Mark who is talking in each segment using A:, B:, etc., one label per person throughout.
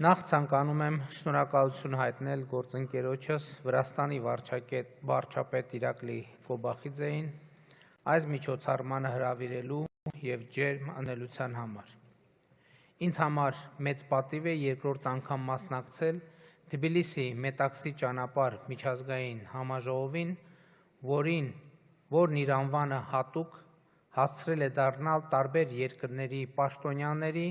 A: Նախ ցանկանում եմ շնորհակալություն հայտնել գործընկերոջս Վրաստանի վարչապետ Իրակլի Կոբախիձեին այս միջոցառմանը հրավիրելու եւ ջերմ անելության համար։ Ինձ համար մեծ պատիվ է երկրորդ անգամ մասնակցել Թբիլիսի Մետաքսի ճանապարհ միջազգային համաժողովին, որն իր անվանը հատուկ հասցրել է դառնալ տարբեր երկրների պաշտոնյաների,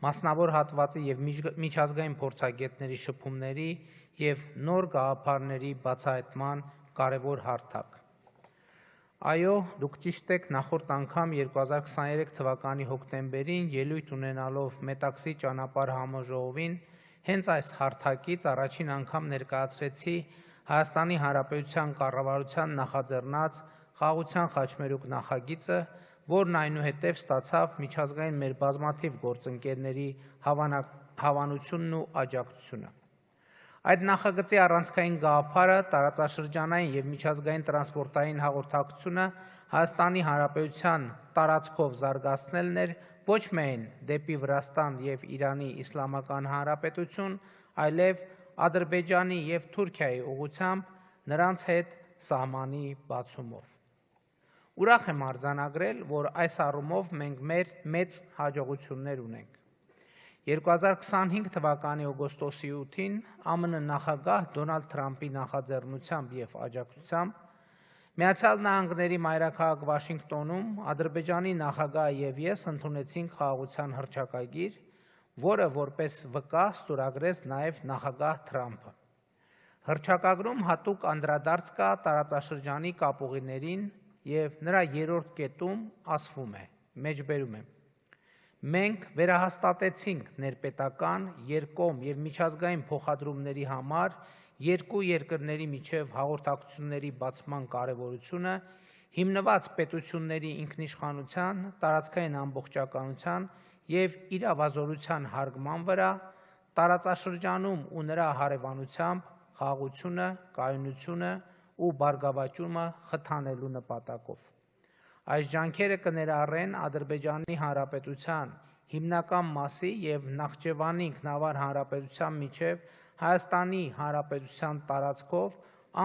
A: մասնավոր հատվածի եւ միջազգային փորձագետների շփումների եւ նոր գաղափարների բացահայտման կարևոր հարթակ։ Այո, դուք ճիշտ եք, նախորդ անգամ 2023 թվականի հոկտեմբերին ելույթ ունենալով Մետաքսի ճանապարհ համաժողովին հենց այս հարթակից առաջին անգամ ներկայացրեցի Հայաստանի Հանրապետության կառավարության նախաձեռնած խաղաղության խաչմերուկ նախագիծը, որն այնուհետև ստացավ միջազգային մեր բազմաթիվ գործընկերների հավանությունն ու աջակցությունը։ Այդ նախագծի առանցքային գաղափարը տարածաշրջանային եւ միջազգային տրանսպորտային հաղորդակցությունը Հայաստանի Հանրապետության տարածքով զարգացնելն էր ոչ միայն դեպի Վրաստան եւ Իրանի Իսլամական Հանրապետություն, այլև Ադրբեջանի եւ Թուրքիայի ուղղությամբ նրանց հետ սահմանի բացումով։ Ուրախ եմ արձանագրել, որ այս առումով մենք մեծ հաջողություններ ունենք։ 2025 թվականի օգոստոսի 8-ին ԱՄՆ նախագահ Դոնալդ Թրամփի նախաձեռնությամբ եւ աջակցությամբ Միացյալ Նահանգների մայրաքաղաք Վաշինգտոնում Ադրբեջանի նախագահը եւ ես ընդունեցինք խաղաղության հռչակագիր, որը որպես վկա ստորագրեց նաեւ նախագահ Թրամփը։ Հռչակագրում հատուկ անդրադարձ կա տարածաշրջանի կապուղիներին եւ նրա երրորդ կետում ասվում է. մեջբերում եմ. Մենք վերահաստատեցինք ներպետական, երկկողմ եւ միջազգային փոխադրումների համար երկու երկրների միջև հաղորդակցությունների բացման կարեւորությունը, հիմնված պետությունների ինքնիշխանության, տարածքային ամբողջականության եւ իրավազորության հարգման վրա, տարածաշրջանում ու նրա հարևանությամբ խաղաղությունը, կայունությունը ու բարգավաճումը խթանելու նպատակով։ Այս ջանքերը կներառեն Ադրբեջանի Հանրապետության հիմնական մասի եւ Նախճեվանի ինքնավար հանրապետության միջև Հայաստանի Հանրապետության տարածքով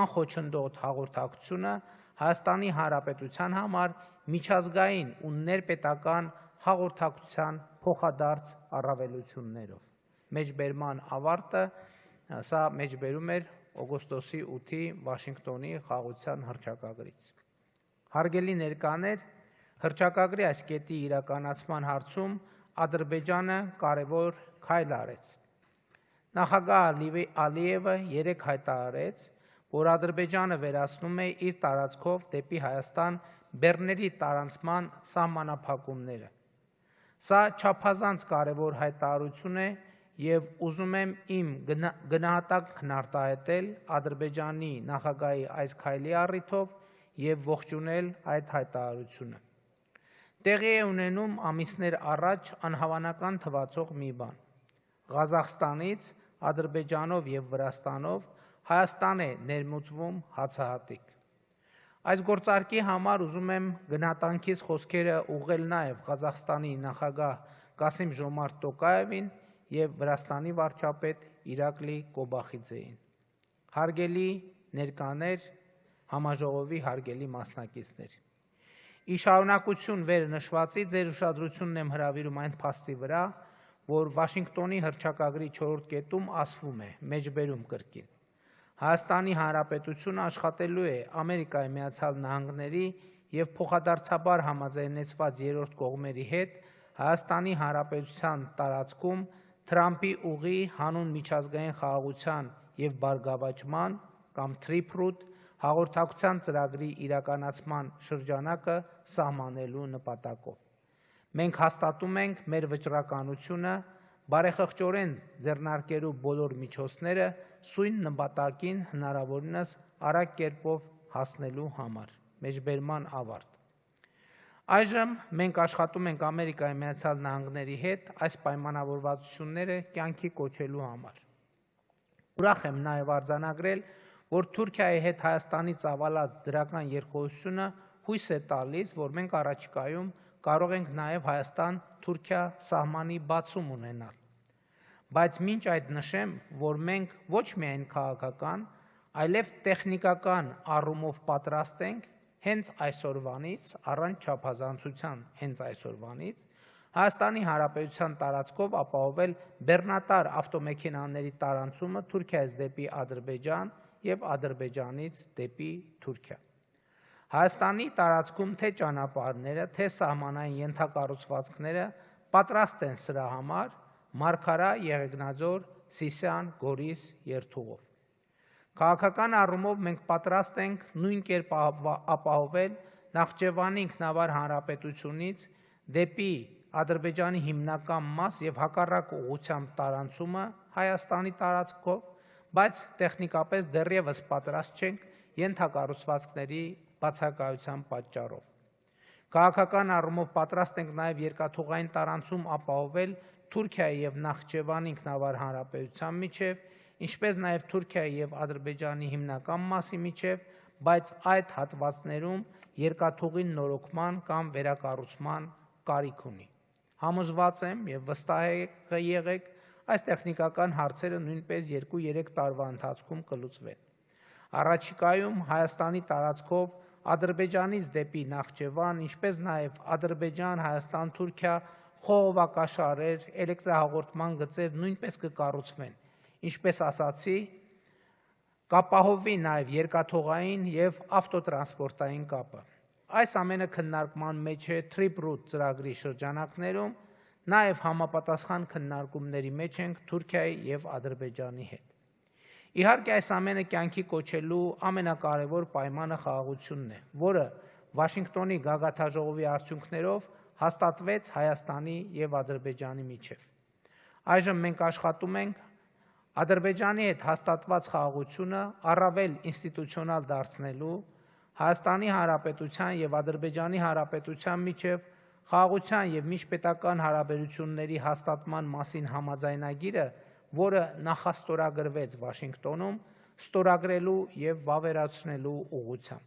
A: անխոչնդոտ հաղորդակցությունը Հայաստանի Հանրապետության համար միջազգային ու ներպետական հաղորդակցության փոխադարձ առավելություններով։ Մեջբերման ավարտը սա մեջբերում էր օգոստոսի 8-ի Վաշինգտոնի խաղաղության հռչակագրից։ Հարգելի ներկաներ, հռչակագրի այս կետի իրականացման հարցում Ադրբեջանը կարևոր քայլ արեց։ Նախագահ Ալիևը երեկ հայտարարեց, որ Ադրբեջանը վերացնում է իր տարածքով դեպի Հայաստան բեռների տարանցման սահմանափակումները։ Սա չափազանց կարևոր հայտարարություն է եւ ուզում եմ իմ գնահատակն արտահայտել Ադրբեջանի նախագահի այս քայլի առիթով եւ ողջունել այդ հայտարարությունը։ Տեղի է ունենում ամիսներ առաջ անհավանական թվացող մի բան։ Ղազախստանից, Ադրբեջանով եւ Վրաստանով Հայաստան է ներմուծվում հացահատիկ։ Այս գործարքի համար ուզում եմ գնահատանքիս խոսքերը ուղղել նաեւ Ղազախստանի նախագահ Կասիմ-Ժոմարտ Տոկաևին եւ Վրաստանի վարչապետ Իրակլի Կոբախիձեին։ Հարգելի ներկաներ, համաժողովի հարգելի մասնակիցներ։ Ի շարունակություն վեր նշվածի ձեր ուշադրությունն եմ հրավիրում այն փաստի վրա, որ Վաշինգտոնի հռչակագրի 4-րդ կետում ասվում է. մեջբերում կրկին. Հայաստանի Հանրապետությունը աշխատելու է Ամերիկայի Միացյալ Նահանգների եւ փոխադարձաբար համաձայնեցված երրորդ կողմերի հետ Հայաստանի Հանրապետության տարածքում Թրամփի ուղի հանուն միջազգային խաղաղության եւ բարգավաճման կամ Թրիփրուտ հաղորդակցության ծրագրի իրականացման շրջանակը սահմանելու նպատակով։ Մենք հաստատում ենք մեր վճռականությունը բարեխղճորեն ձեռնարկելու բոլոր միջոցները սույն նպատակին հնարավորինս արագ կերպով հասնելու համար։ Մեջբերման ավարտ։ Այժմ մենք աշխատում ենք Ամերիկայի Միացյալ Նահանգների հետ այս պայմանավորվածությունները կյանքի կոչելու համար։ Ուրախ եմ նաև արձանագրել, որ Թուրքիայի հետ Հայաստանի ծավալած դրական երկխոսությունը հույս է տալիս, որ մենք առաջիկայում կարող ենք նաև Հայաստան-Թուրքիա սահմանի բացում ունենալ։ բայց մինչ այդ նշեմ, որ մենք ոչ միայն քաղաքական, այլև տեխնիկական առումով պատրաստ ենք հենց այսօրվանից, առանց չափազանցության հենց այսօրվանից, Հայաստանի Հանրապետության տարածքով ապահովել բեռնատար ավտոմեքենաների տարանցումը Թուրքիայից դեպի Ադրբեջան և Ադրբեջանից դեպի Թուրքիա։ Հայաստանի տարածքում թե ճանապարհները, թե սահմանային ենթակառուցվածքները պատրաստ են սրա համար Մարգարա, Եղեգնաձոր, Սիսիան, Գորիս երթուղով։ Քաղաքական առումով մենք պատրաստ ենք նույն կերպ ապահովել Նախճեվանի ինքնավար հանրապետությունից դեպի Ադրբեջանի հիմնական մաս և հակառակ ուղղությամբ տարանցումը Հայաստանի տարածքով, բայց տեխնիկապես դեռևս պատրաստ չենք ենթակառուցվածքների բացակայության պատճառով։ Քաղաքական առումով պատրաստ ենք նաև երկաթուղային տարանցում ապահովել Թուրքիայի և Նախճեվանի ինքնավար հանրապետության միջև, ինչպես նաև Թուրքիայի և Ադրբեջանի հիմնական մասի միջև, բայց այդ հատվածներում երկաթուղին նորոգման կամ վերակառուցման կարիք ունի։ Համոզված եմ և վստահ եղեք, այս տեխնիկական հարցերը նույնպես 2-3 տարվա ընթացքում կլուծվեն։ Առաջիկայում Հայաստանի տարածքով Ադրբեջանից դեպի Նախճեվան, ինչպես նաև Ադրբեջան-Հայաստան-Թուրքիա խողովակաշարեր, էլեկտրահաղորդման գծեր նույնպես կկառուցվեն, ինչպես ասացի, կապահովվի նաև երկաթուղային և ավտոտրանսպորտային կապը։ Այս ամենը քննարկման մեջ է Trip-Root ծրագրի շրջանակներում, նաև համապատասխան քննարկումների մեջ ենք Թուրքիայի և Ադրբեջանի հետ։ Իհարկե այս ամենը կյանքի կոչելու ամենակարևոր պայմանը խաղաղությունն է, որը Վաշինգտոնի գագաթնաժողովի արդյունքներով հաստատվեց Հայաստանի և Ադրբեջանի միջև։ Այժմ մենք աշխատում ենք Ադրբեջանի հետ հաստատված խաղաղությունը առավել ինստիտուցիոնալ դարձնելու, Հայաստանի Հանրապետության և Ադրբեջանի Հանրապետության միջև խաղաղության և միջպետական հարաբերությունների հաստատման մասին համաձայնագիրը, որը նախաստորագրվեց Վաշինգտոնում, ստորագրելու և վավերացնելու ուղղությամբ։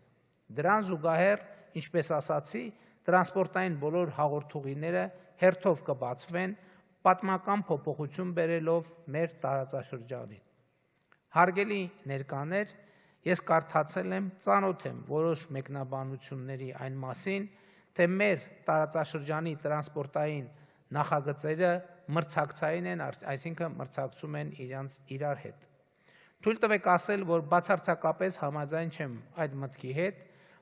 A: Դրան զուգահեռ, ինչպես ասացի, տրանսպորտային բոլոր հաղորդուղիները հերթով կբացվեն, պատմական փոփոխություն բերելով մեր տարածաշրջանին։ Հարգելի ներկաներ, ես կարդացել եմ, ծանոթ եմ որոշ մեկնաբանությունների այն մասին, թե մեր տարածաշրջանի տրանսպորտային նախագծերը մրցակցային են, այսինքն մրցակցում են իրար հետ։ Թույլ տվեք ասել, որ բացարձակապես համաձայն չեմ այդ մտքի հետ,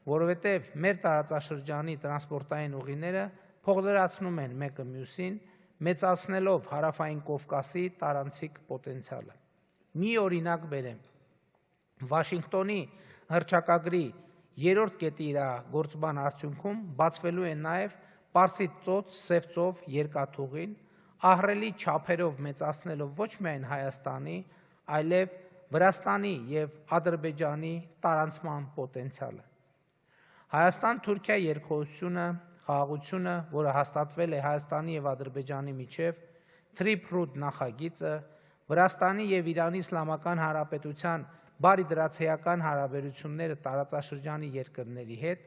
A: որովհետև մեր տարածաշրջանի տրանսպորտային ուղիները փոխլրացնում են մեկը մյուսին, մեծացնելով Հարավային Կովկասի տարանցիկ պոտենցիալը։ Մի օրինակ բերեմ։ Վաշինգտոնի հռչակագրի 3-րդ կետի իրագործման արդյունքում բացվելու է նաև Պարսից ծոց-Սև ծով երկաթուղին, ահռելի չափերով մեծացնելով ոչ միայն Հայաստանի, այլև Վրաստանի և Ադրբեջանի տարանցման պոտենցիալը։ Հայաստան-Թուրքիա երկխոսությունը, խաղաղությունը, որը հաստատվել է Հայաստանի և Ադրբեջանի միջև, Trip-Root նախագիծը, Վրաստանի և Իրանի Իսլամական Հանրապետության բարիդրացիական հարաբերությունները տարածաշրջանի երկրների հետ,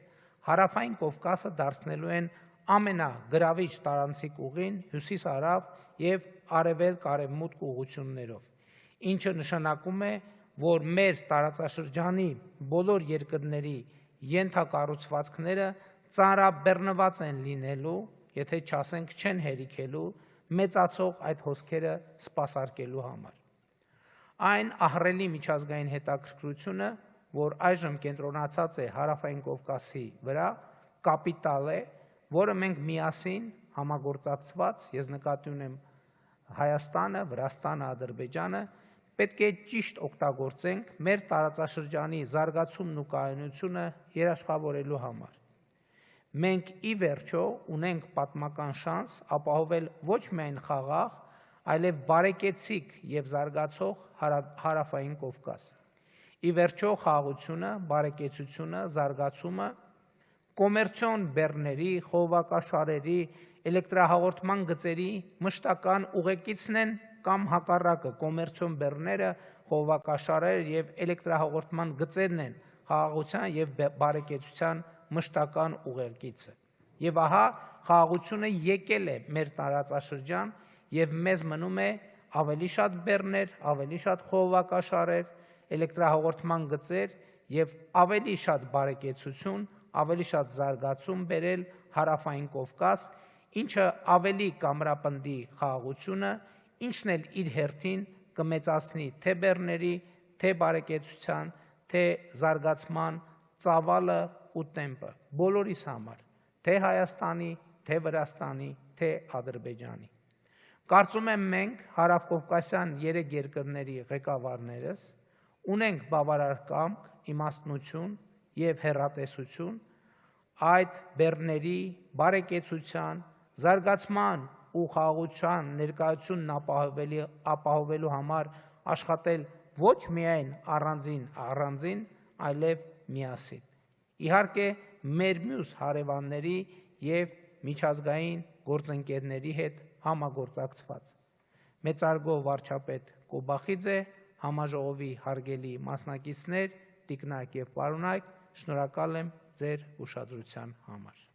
A: Հարավային Կովկասը դարձնելու են ամենագրավիչ տարանցիկ ուղին հյուսիս-հարավ և արևելք-արևմուտք ուղղություններով, ինչը նշանակում է, որ մեր տարածաշրջանի բոլոր երկրների ենթակառուցվածքները ծանրաբեռնված են լինելու, եթե չասենք չեն հերիքելու, մեծացող այդ հոսքերը սպասարկելու համար։ Այն ահռելի միջազգային հետաքրքրությունը, որ այժմ կենտրոնացած է Հարավային Կովկասի վրա, կապիտալ է, որը մենք միասին համագործակցված, ես նկատի ունեմ Հայաստանը, Վրաստանը, Ադրբեջանը, պետք է ճիշտ օգտագործենք մեր տարածաշրջանի զարգացումն ու կայունությունը երաշխավորելու համար։ Մենք ի վերջո ունենք պատմական շանս ապահովել ոչ միայն խաղաղ, այլև բարեկեցիկ և զարգացող Հարավային Կովկաս։ Ի վերջո խաղաղությունը, բարեկեցությունը, զարգացումը կոմերցիոն բեռների, խողովակաշարերի, էլեկտրահաղորդման գծերի մշտական ուղեկիցն են կամ հակառակը կոմերցիոն բեռները, խողովակաշարերը և էլեկտրահաղորդման գծերն են խաղաղության և բարեկեցության մշտական ուղեկիցը։ Եվ ահա խաղաղությունը եկել է մեր տարածաշրջան և մեզ մնում է ավելի շատ բեռներ, ավելի շատ խողովակաշարեր, էլեկտրահաղորդման գծեր եւ ավելի շատ բարեկեցություն, ավելի շատ զարգացում բերել հարավային Կովկաս, ինչը ավելի կամրապնդի խաղաղությունը, ինչն էլ իր հերթին կմեծացնի թե բեռների, թե բարեկեցության, թե զարգացման ծավալը ու տեմպը բոլորիս համար, թե Հայաստանի, թե Վրաստանի, թե Ադրբեջանի։ Կարծում եմ մենք հարավկովկասյան 3 երկրների ղեկավարներս ունենք բավարար կամք, իմաստնություն եւ հեռատեսություն այդ բեռների բարեկեցության, զարգացման ու խաղաղության ներկայությունն ապահովելու համար աշխատել ոչ միայն առանձին, այլև միասին։ Իհարկե, մեր մյուս հարևանների եւ միջազգային գործընկերների հետ համագործակցված։ Մեծարգո վարչապետ Կոբախիձե, համաժողովի հարգելի մասնակիցներ, տիկնակ եւ պարոնայք, շնորհակալ եմ ձեր ուշադրության համար։